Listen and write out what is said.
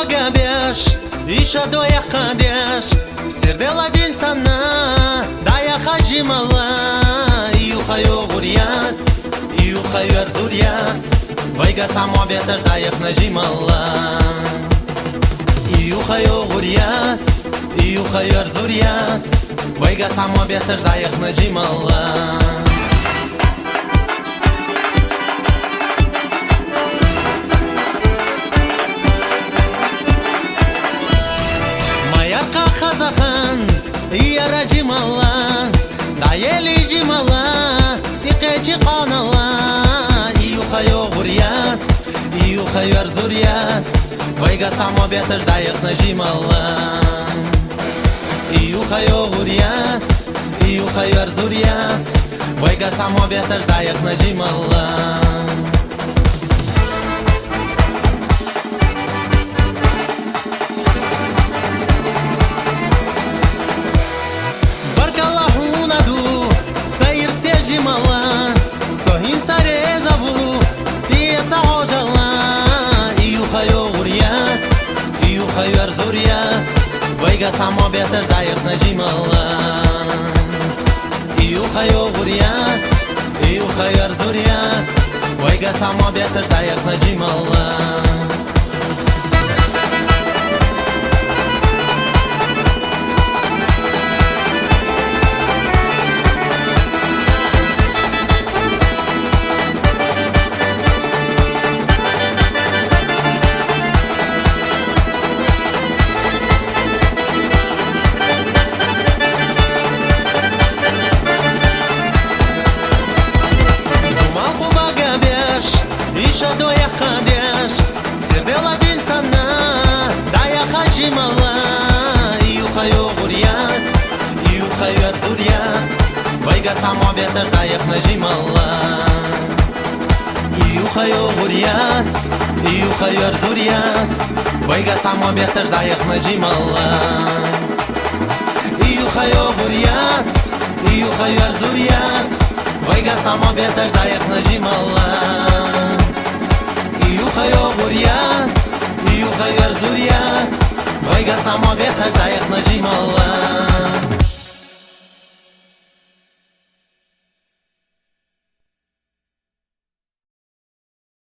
багабеш, иша доя кадеш, сердела дин сана, дая хаджимала, иухаю гурьяц, иухаю арзурьяц, вайга само беташ даях нажимала. Иухаю гурьяц, иухаю арзурьяц, вайга само беташ даях нажимала. Казахан, ияра жимала, дайели жимала, тикечи канала. Иухаю гурьяц, иухаю арзурьяц, вайга само беташ даяк нажимала. Иухаю гурьяц, иухаю арзурьяц, вайга само беташ даяк нажимала. Sohim tsarezavu, pietsa ojala. Iuchayu guriyats, iuchayu arzuriyats, vaiga samo betash dayak najimala. Iuchayu guriyats, iuchayu arzuriyats, vaiga samo betash dayak najimala. Иша доя кадеш, сердела дин сана, дая хаджимала. Иухаю гурьяц, иухаю арзурьяц, вайга само беташ даях нажимала. Иухаю гурьяц, иухаю арзурьяц, вайга само беташ даях нажимала. Иухаю гурьяц, иухаю арзурьяц, вайга само беташ даях нажимала. Iuchayu guriyats, iuchayu arzuriyats, vaiga samo betash dayak najimala.